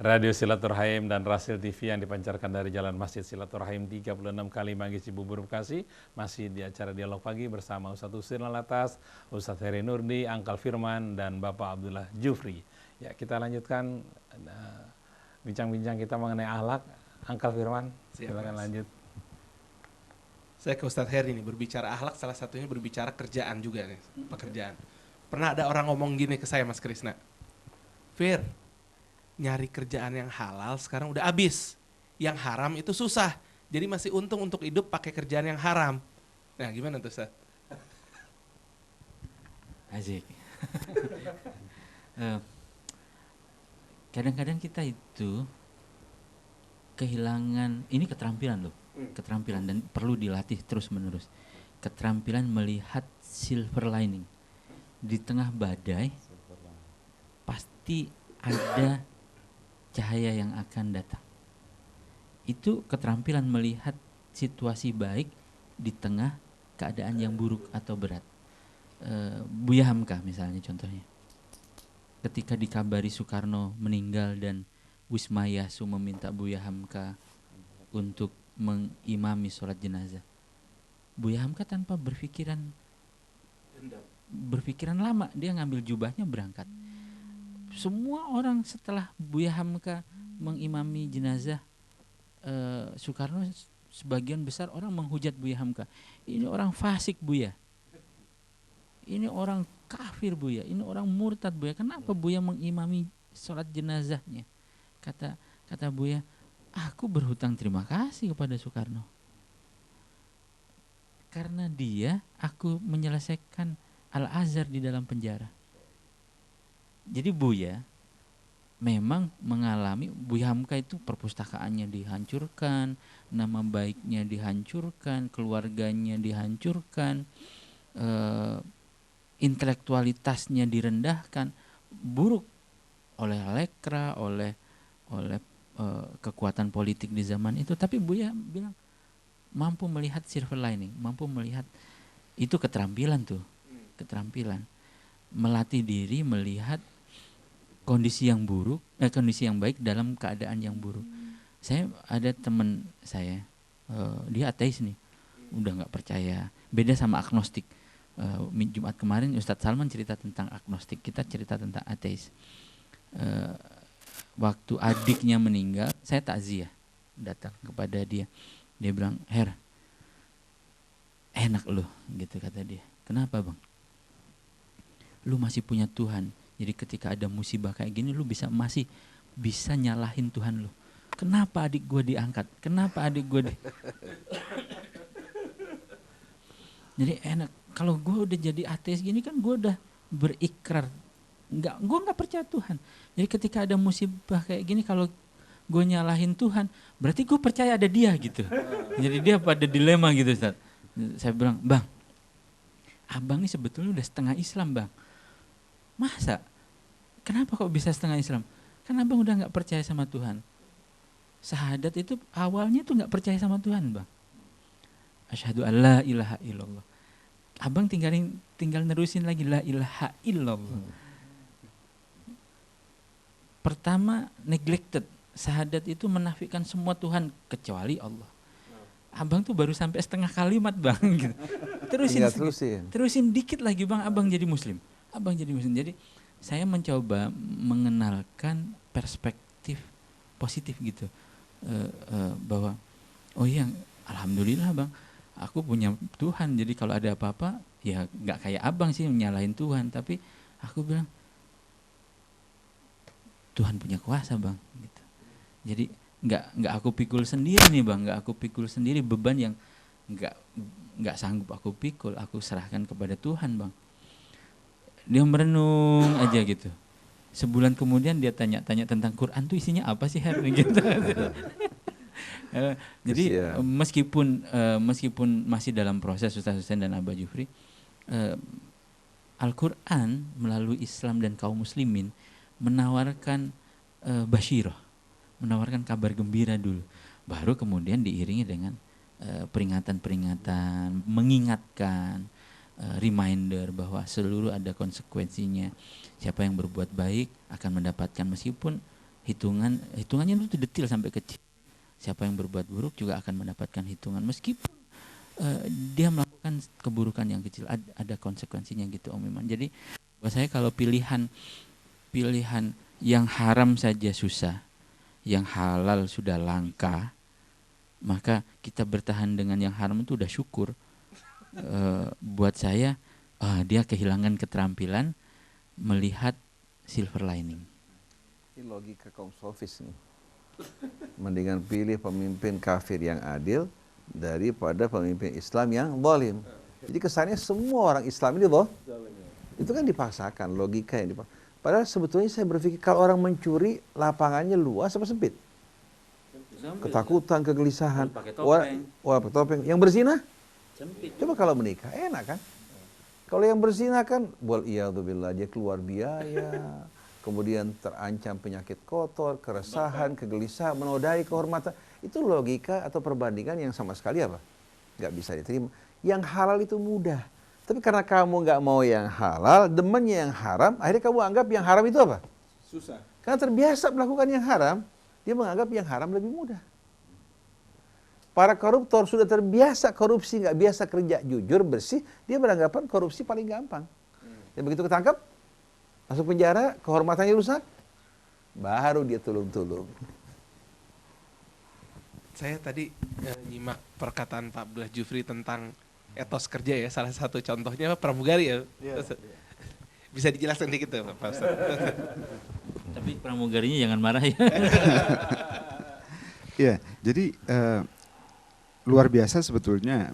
Radio Silaturahim dan Rasil TV yang dipancarkan dari Jalan Masjid Silaturahim 36 kali Manggis Cibubur Bekasi. Masih di acara Dialog Pagi bersama Ustadz Usirna Latas, Ustadz Heri Nurdi, Angkal Firman, dan Bapak Abdullah Jufri. Ya, kita lanjutkan bincang-bincang kita mengenai akhlak. Angkal Firman, silakan lanjut. Saya ke Ustadz Heri nih, berbicara akhlak salah satunya berbicara kerjaan juga nih, pekerjaan. Pernah ada orang ngomong gini ke saya, Mas Krisna, Fir, nyari kerjaan yang halal sekarang udah habis, yang haram itu susah, jadi masih untung untuk hidup pakai kerjaan yang haram. Nah, gimana tuh Ustaz? Asik. Kadang-kadang kita itu kehilangan, ini keterampilan loh, keterampilan dan perlu dilatih terus-menerus. Keterampilan melihat silver lining. Di tengah badai pasti ada cahaya yang akan datang. Itu keterampilan melihat situasi baik di tengah keadaan yang buruk atau berat. Buya Hamka misalnya contohnya. Ketika dikabari Soekarno meninggal dan Wisma Yasu meminta Buya Hamka untuk mengimami sholat jenazah, Buya Hamka tanpa berpikiran lama, dia ngambil jubahnya berangkat. Semua orang setelah Buya Hamka mengimami jenazah Soekarno, sebagian besar orang menghujat Buya Hamka. Ini orang fasik Buya, ini orang kafir Buya, ini orang murtad Buya. Kenapa Buya mengimami sholat jenazahnya? Kata Buya, aku berhutang terima kasih kepada Soekarno. Karena dia, aku menyelesaikan Al-Azhar di dalam penjara. Jadi Buya memang mengalami, Buya Hamka itu perpustakaannya dihancurkan, nama baiknya dihancurkan, keluarganya dihancurkan, intelektualitasnya direndahkan, buruk oleh lekra, oleh kekuatan politik di zaman itu. Tapi Buya bilang mampu melihat silver lining, mampu melihat, itu keterampilan tuh, keterampilan melatih diri melihat kondisi yang buruk, kondisi yang baik dalam keadaan yang buruk. Saya ada teman saya, dia ateis nih, udah nggak percaya, beda sama agnostik. Jumat kemarin Ustadz Salman cerita tentang agnostik, kita cerita tentang ateis. Waktu adiknya meninggal, saya takziah, datang kepada dia. Dia bilang, Her, enak loh, gitu kata dia. Kenapa bang? Lu masih punya Tuhan. Jadi ketika ada musibah kayak gini, lu masih bisa nyalahin Tuhan lu. Kenapa adik gue diangkat? Kenapa adik gue Jadi enak. Kalau gue udah jadi ateis gini kan gue udah berikrar. Gue nggak percaya Tuhan. Jadi ketika ada musibah kayak gini, kalau gue nyalahin Tuhan, berarti gue percaya ada dia gitu. Jadi dia pada dilema gitu Ustaz. Saya bilang, bang, abang ini sebetulnya udah setengah Islam bang. Masa? Kenapa kok bisa setengah Islam? Karena abang udah gak percaya sama Tuhan. Syahadat itu awalnya tuh gak percaya sama Tuhan bang. Asyhadu an la ilaha illallah. Abang tinggal nerusin lagi la ilaha illallah. Pertama neglected. Syahadat itu menafikan semua Tuhan kecuali Allah. Abang tuh baru sampai setengah kalimat bang. Gitu. Terusin dikit lagi bang, abang jadi Muslim. Jadi saya mencoba mengenalkan perspektif positif gitu, bahwa oh iya, alhamdulillah bang, aku punya Tuhan. Jadi kalau ada apa-apa ya nggak kayak abang sih nyalahin Tuhan, tapi aku bilang Tuhan punya kuasa bang. Gitu. Jadi nggak aku pikul sendiri nih bang, nggak aku pikul sendiri beban yang nggak sanggup aku pikul, aku serahkan kepada Tuhan bang. Dia merenung aja gitu. Sebulan kemudian dia tanya-tanya tentang Quran tuh isinya apa sih Her gitu. Jadi meskipun masih dalam proses Ustaz Hussein dan Abah Jufri, Al-Quran melalui Islam dan kaum muslimin menawarkan basyirah, menawarkan kabar gembira dulu. Baru kemudian diiringi dengan peringatan-peringatan, mengingatkan, reminder bahwa seluruh ada konsekuensinya. Siapa yang berbuat baik akan mendapatkan, meskipun hitungannya itu detail sampai kecil. Siapa yang berbuat buruk juga akan mendapatkan hitungan meskipun dia melakukan keburukan yang kecil, ada konsekuensinya gitu Om Iman. Jadi buat saya kalau pilihan yang haram saja susah, yang halal sudah langka, maka kita bertahan dengan yang haram itu udah syukur. Buat saya dia kehilangan keterampilan melihat silver lining. Ini logika kaum sofis nih. Mendingan pilih pemimpin kafir yang adil daripada pemimpin Islam yang zalim. Jadi kesannya semua orang Islam ini loh, itu kan dipaksakan, logika yang dipaksakan. Padahal sebetulnya saya berpikir kalau orang mencuri lapangannya luas apa sempit? Ketakutan, kegelisahan. Pakai topeng. Yang berzina? Sempit. Coba kalau menikah, enak kan? Kalau yang berzina kan, waliyadzubillah, dia keluar biaya, kemudian terancam penyakit kotor, keresahan, kegelisahan, menodai kehormatan. Itu logika atau perbandingan yang sama sekali apa? Nggak bisa diterima. Yang halal itu mudah. Tapi karena kamu nggak mau yang halal, demennya yang haram, akhirnya kamu anggap yang haram itu apa? Susah. Karena terbiasa melakukan yang haram, dia menganggap yang haram lebih mudah. Para koruptor sudah terbiasa korupsi, nggak biasa kerja jujur, bersih, dia beranggapan korupsi paling gampang. Dan begitu ketangkap, masuk penjara, kehormatannya rusak, baru dia tulung-tulung. Saya tadi nyimak perkataan Pak Abdullah Jufri tentang etos kerja ya. Salah satu contohnya pramugari ya. Bisa dijelaskan dikit ya Pak Ustaz? Tapi pramugarinya jangan marah ya. Ya, jadi luar biasa sebetulnya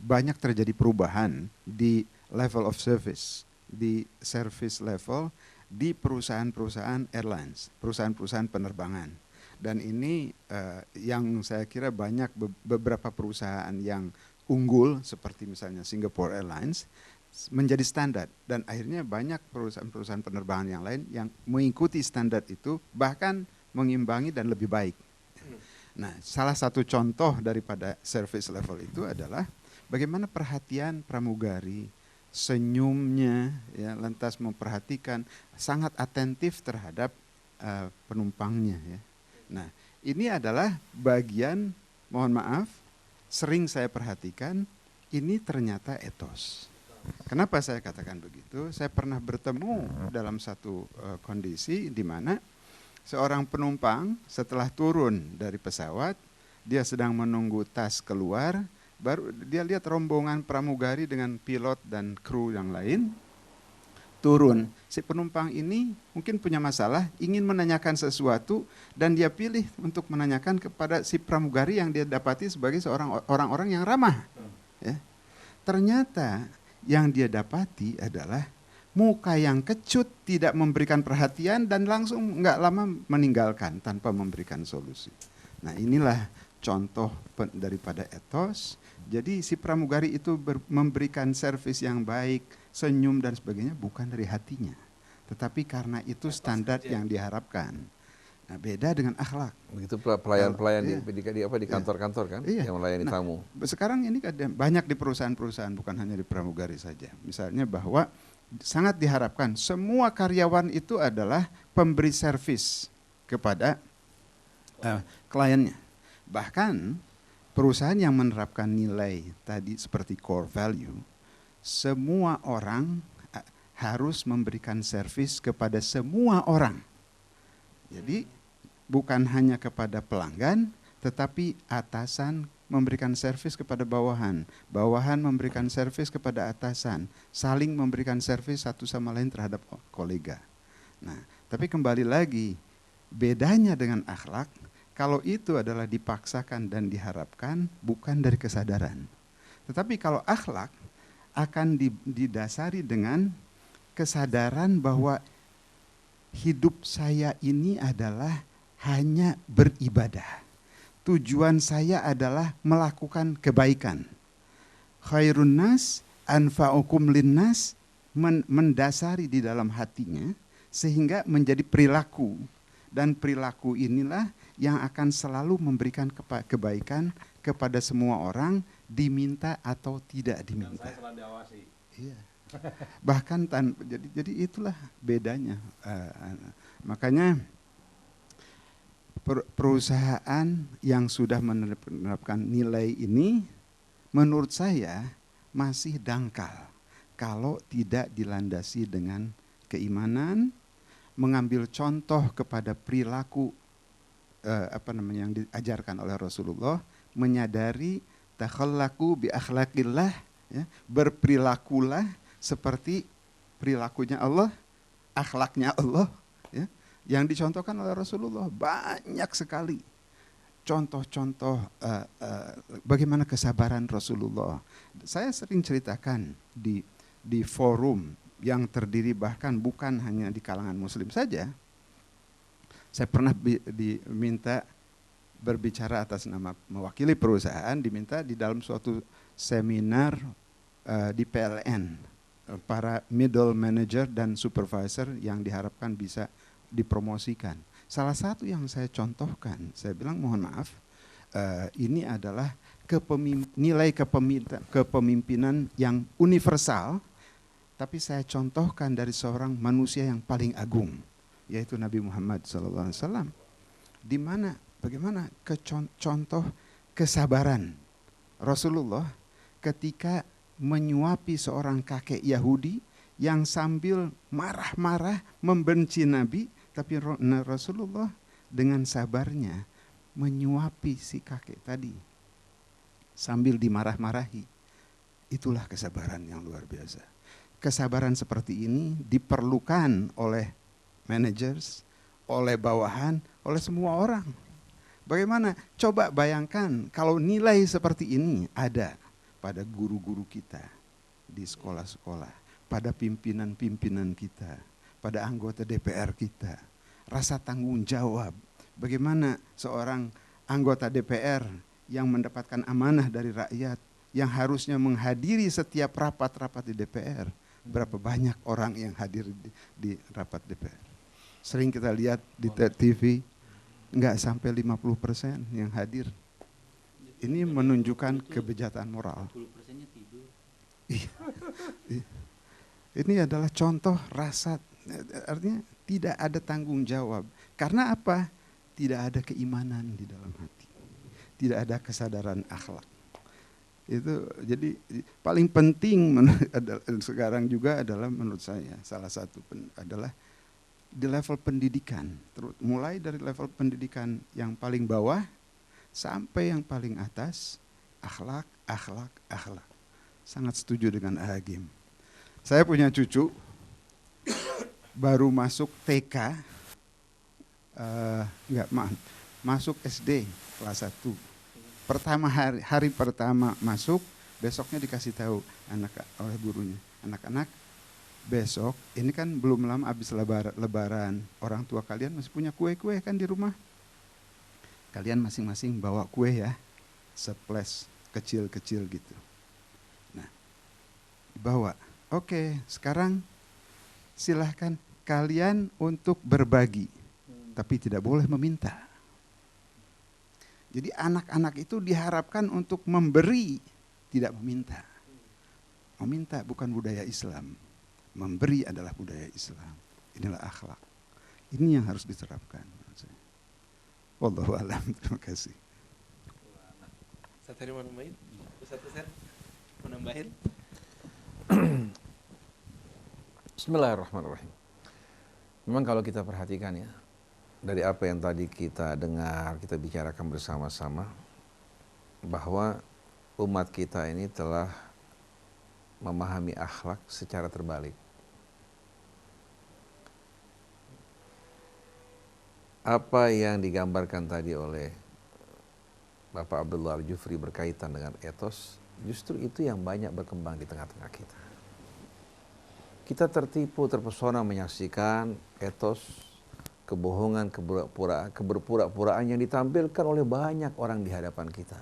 banyak terjadi perubahan di level of service, di service level di perusahaan-perusahaan airlines, perusahaan-perusahaan penerbangan. Dan ini yang saya kira banyak beberapa perusahaan yang unggul seperti misalnya Singapore Airlines menjadi standar, dan akhirnya banyak perusahaan-perusahaan penerbangan yang lain yang mengikuti standar itu bahkan mengimbangi dan lebih baik. Nah, salah satu contoh daripada service level itu adalah bagaimana perhatian pramugari, senyumnya, ya, lantas memperhatikan, sangat atentif terhadap penumpangnya. Ya. Nah, ini adalah bagian, mohon maaf, sering saya perhatikan, ini ternyata etos. Kenapa saya katakan begitu? Saya pernah bertemu dalam satu kondisi di mana seorang penumpang setelah turun dari pesawat, dia sedang menunggu tas keluar, baru dia lihat rombongan pramugari dengan pilot dan kru yang lain turun. Si penumpang ini mungkin punya masalah, ingin menanyakan sesuatu, dan dia pilih untuk menanyakan kepada si pramugari yang dia dapati sebagai seorang orang-orang yang ramah. Ya. Ternyata yang dia dapati adalah muka yang kecut, tidak memberikan perhatian, dan langsung nggak lama meninggalkan tanpa memberikan solusi. Nah, inilah contoh daripada etos. Jadi si pramugari itu memberikan servis yang baik, senyum dan sebagainya bukan dari hatinya, tetapi karena itu standar yang diharapkan. Nah, beda dengan akhlak. Begitu pelayan-pelayan di kantor-kantor kan, yang melayani tamu. Sekarang ini banyak di perusahaan-perusahaan, bukan hanya di pramugari saja. Misalnya bahwa sangat diharapkan semua karyawan itu adalah pemberi servis kepada kliennya. Bahkan perusahaan yang menerapkan nilai tadi seperti core value, semua orang harus memberikan servis kepada semua orang. Jadi bukan hanya kepada pelanggan, tetapi atasan memberikan servis kepada bawahan, bawahan memberikan servis kepada atasan, saling memberikan servis satu sama lain terhadap kolega. Nah, tapi kembali lagi, bedanya dengan akhlak, kalau itu adalah dipaksakan dan diharapkan, bukan dari kesadaran. Tetapi kalau akhlak akan didasari dengan kesadaran bahwa hidup saya ini adalah hanya beribadah. Tujuan saya adalah melakukan kebaikan. Khairun nas anfa'ukum linnas, mendasari di dalam hatinya sehingga menjadi perilaku. Dan perilaku inilah yang akan selalu memberikan kebaikan kepada semua orang, diminta atau tidak diminta. Iya. Bahkan jadi itulah bedanya. Makanya perusahaan yang sudah menerapkan nilai ini menurut saya masih dangkal kalau tidak dilandasi dengan keimanan, mengambil contoh kepada perilaku yang diajarkan oleh Rasulullah, menyadari takhallaku bi akhlaqillah, ya, berperilakulah seperti perilakunya Allah, akhlaknya Allah, ya, yang dicontohkan oleh Rasulullah. Banyak sekali contoh-contoh bagaimana kesabaran Rasulullah. Saya sering ceritakan di forum yang terdiri bahkan bukan hanya di kalangan Muslim saja. Saya pernah diminta berbicara atas nama mewakili perusahaan, diminta di dalam suatu seminar di PLN, para middle manager dan supervisor yang diharapkan bisa dipromosikan. Salah satu yang saya contohkan, saya bilang mohon maaf, ini adalah nilai kepemimpinan yang universal, tapi saya contohkan dari seorang manusia yang paling agung, yaitu Nabi Muhammad SAW. Di mana, bagaimana contoh kesabaran Rasulullah ketika menyuapi seorang kakek Yahudi yang sambil marah-marah membenci Nabi, tapi Rasulullah dengan sabarnya menyuapi si kakek tadi sambil dimarah-marahi. Itulah kesabaran yang luar biasa. Kesabaran seperti ini diperlukan oleh managers, oleh bawahan, oleh semua orang. Bagaimana? Coba bayangkan kalau nilai seperti ini ada pada guru-guru kita di sekolah-sekolah, pada pimpinan-pimpinan kita, pada anggota DPR kita. Rasa tanggung jawab. Bagaimana seorang anggota DPR yang mendapatkan amanah dari rakyat, yang harusnya menghadiri setiap rapat-rapat di DPR. Berapa banyak orang yang hadir di rapat DPR. Sering kita lihat di TV, nggak sampai 50% yang hadir. Ini menunjukkan kebejatan moral. 10%-nya tidur. Ini adalah contoh rasa, artinya tidak ada tanggung jawab. Karena apa? Tidak ada keimanan di dalam hati. Tidak ada kesadaran akhlak. Itu jadi paling penting sekarang juga adalah menurut saya salah satu adalah di level pendidikan. Mulai dari level pendidikan yang paling bawah sampai yang paling atas, akhlak. Sangat setuju dengan Agim. Saya punya cucu baru masuk TK, masuk SD kelas 1. Hari pertama masuk, besoknya dikasih tahu oleh gurunya, anak-anak besok ini kan belum lama habis lebaran, orang tua kalian masih punya kue-kue kan di rumah. Kalian masing-masing bawa kue ya, seples kecil-kecil gitu. Nah, dibawa. Oke, sekarang silahkan kalian untuk berbagi, tapi tidak boleh meminta. Jadi anak-anak itu diharapkan untuk memberi, tidak meminta. Meminta bukan budaya Islam. Memberi adalah budaya Islam. Inilah akhlak. Ini yang harus diterapkan. Wallahu a'lam. Terima kasih. Ustaz Heri mau nambahin? Ustaz Hussein mau nambahin? Bismillahirrahmanirrahim. Memang kalau kita perhatikan ya, dari apa yang tadi kita dengar, kita bicarakan bersama-sama, bahwa umat kita ini telah memahami akhlak secara terbalik. Apa yang digambarkan tadi oleh Bapak Abdullah Al-Jufri berkaitan dengan etos, justru itu yang banyak berkembang di tengah-tengah kita. Kita tertipu, terpesona menyaksikan etos, kebohongan, keberpura-puraan yang ditampilkan oleh banyak orang di hadapan kita.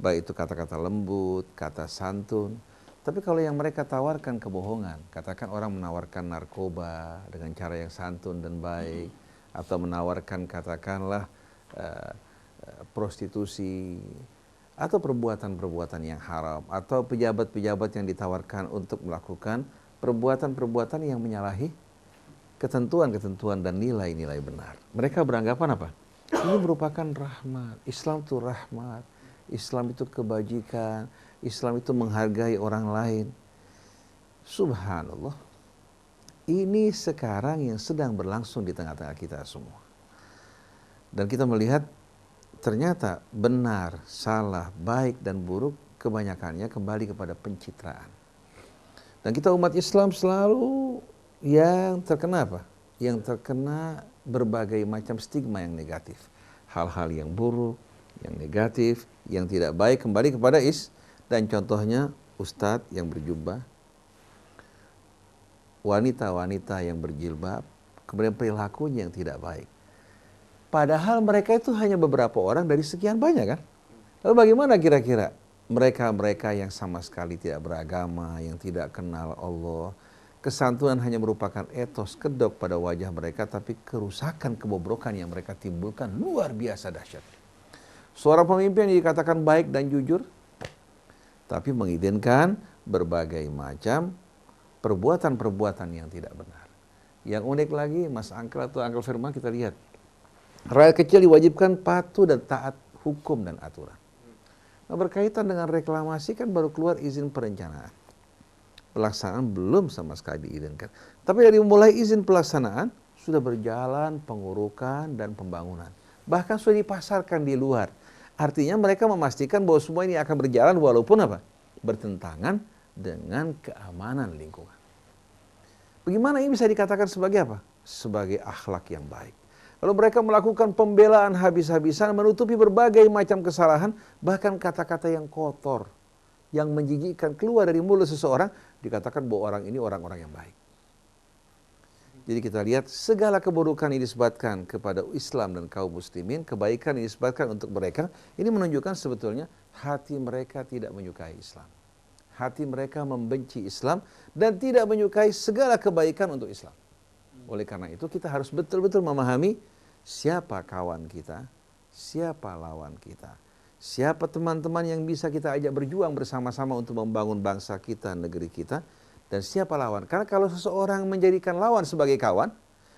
Baik itu kata-kata lembut, kata santun. Tapi kalau yang mereka tawarkan kebohongan, katakan orang menawarkan narkoba dengan cara yang santun dan baik, atau menawarkan katakanlah prostitusi, atau perbuatan-perbuatan yang haram, atau pejabat-pejabat yang ditawarkan untuk melakukan perbuatan-perbuatan yang menyalahi ketentuan-ketentuan dan nilai-nilai benar. Mereka beranggapan apa? Ini merupakan rahmat. Islam itu rahmat. Islam itu kebajikan. Islam itu menghargai orang lain. Subhanallah. Ini sekarang yang sedang berlangsung di tengah-tengah kita semua. Dan kita melihat ternyata benar, salah, baik dan buruk kebanyakannya kembali kepada pencitraan. Dan kita umat Islam selalu yang terkena apa? Yang terkena berbagai macam stigma yang negatif. Hal-hal yang buruk, yang negatif, yang tidak baik kembali kepada dan contohnya ustadz yang berjubah, wanita-wanita yang berjilbab, kemudian perilakunya yang tidak baik. Padahal mereka itu hanya beberapa orang dari sekian banyak kan? Lalu bagaimana kira-kira mereka-mereka yang sama sekali tidak beragama, yang tidak kenal Allah, kesantunan hanya merupakan etos kedok pada wajah mereka, tapi kerusakan, kebobrokan yang mereka timbulkan luar biasa dahsyat. Seorang pemimpin yang dikatakan baik dan jujur, tapi mengizinkan berbagai macam perbuatan-perbuatan yang tidak benar. Yang unik lagi, Mas Angkel atau Angkel Firman, kita lihat rakyat kecil diwajibkan patuh dan taat hukum dan aturan. Nah, berkaitan dengan reklamasi kan baru keluar izin perencanaan. Pelaksanaan belum sama sekali diizinkan. Tapi dari mulai izin pelaksanaan sudah berjalan pengurukan dan pembangunan. Bahkan sudah dipasarkan di luar. Artinya mereka memastikan bahwa semua ini akan berjalan walaupun apa? Bertentangan dengan keamanan lingkungan. Bagaimana ini bisa dikatakan sebagai apa? Sebagai akhlak yang baik. Lalu mereka melakukan pembelaan habis-habisan, menutupi berbagai macam kesalahan, bahkan kata-kata yang kotor, yang menjijikkan keluar dari mulut seseorang, dikatakan bahwa orang ini orang-orang yang baik. Jadi kita lihat segala keburukan yang disebutkan kepada Islam dan kaum muslimin, kebaikan yang disebutkan untuk mereka, ini menunjukkan sebetulnya hati mereka tidak menyukai Islam. Hati mereka membenci Islam dan tidak menyukai segala kebaikan untuk Islam. Oleh karena itu kita harus betul-betul memahami siapa kawan kita, siapa lawan kita, siapa teman-teman yang bisa kita ajak berjuang bersama-sama untuk membangun bangsa kita, negeri kita, dan siapa lawan. Karena kalau seseorang menjadikan lawan sebagai kawan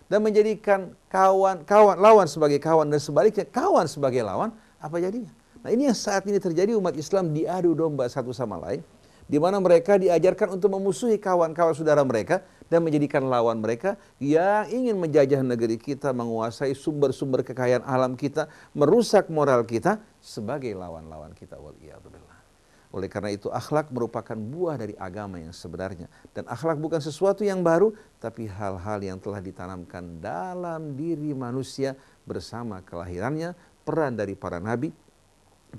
dan menjadikan lawan sebagai kawan dan sebaliknya kawan sebagai lawan, apa jadinya? Nah, ini yang saat ini terjadi, umat Islam diadu domba satu sama lain, di mana mereka diajarkan untuk memusuhi kawan-kawan saudara mereka dan menjadikan lawan mereka yang ingin menjajah negeri kita, menguasai sumber-sumber kekayaan alam kita, merusak moral kita sebagai lawan-lawan kita. Waliyadzubillah. Oleh karena itu akhlak merupakan buah dari agama yang sebenarnya. Dan akhlak bukan sesuatu yang baru, tapi hal-hal yang telah ditanamkan dalam diri manusia bersama kelahirannya, peran dari para nabi,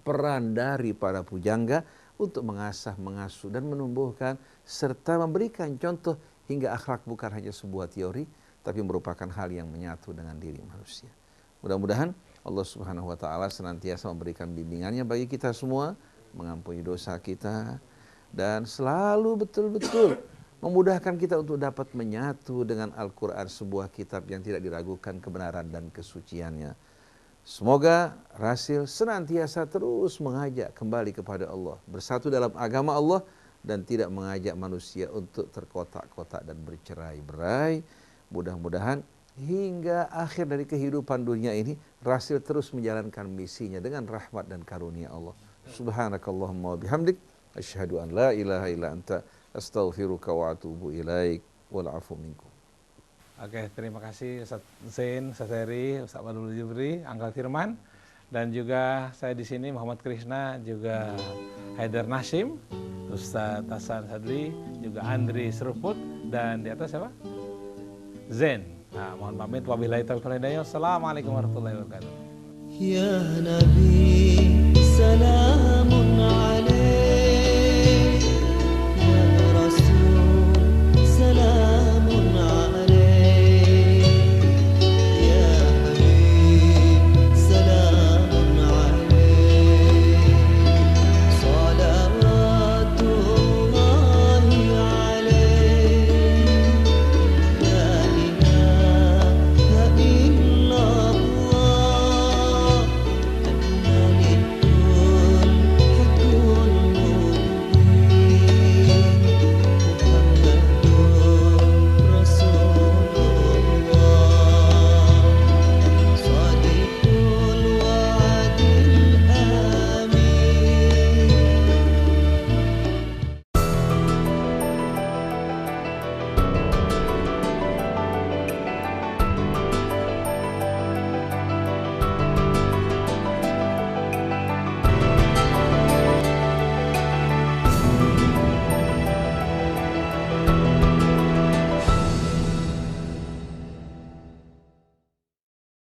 peran dari para pujangga, untuk mengasah, mengasuh, dan menumbuhkan, serta memberikan contoh hingga akhlak bukan hanya sebuah teori, tapi merupakan hal yang menyatu dengan diri manusia. Mudah-mudahan Allah Subhanahu wa Ta'ala senantiasa memberikan bimbingannya bagi kita semua, mengampuni dosa kita, dan selalu betul-betul memudahkan kita untuk dapat menyatu dengan Al-Quran, sebuah kitab yang tidak diragukan kebenaran dan kesuciannya. Semoga Rasil senantiasa terus mengajak kembali kepada Allah, bersatu dalam agama Allah, dan tidak mengajak manusia untuk terkotak-kotak dan bercerai-berai. Mudah-mudahan hingga akhir dari kehidupan dunia ini, Rasil terus menjalankan misinya dengan rahmat dan karunia Allah. Subhanakallahumma wa bihamdik, asyhadu an la ilaha illa anta, astaghfiruka wa atubu ilaik, wal afu minkum. Oke, terima kasih Ustaz Zain, Ustaz Heri, Ustaz Badrul Jubri, Angkel Firman, dan juga saya di sini Muhammad Krishna, juga Haidar Nashim, Ustaz Hasan Sadli, juga Andri Seruput, dan di atas siapa? Zain. Nah, mohon pamit, wabillahi taufiq wal hidayah. Assalamualaikum warahmatullahi wabarakatuh. Ya Nabi, salamun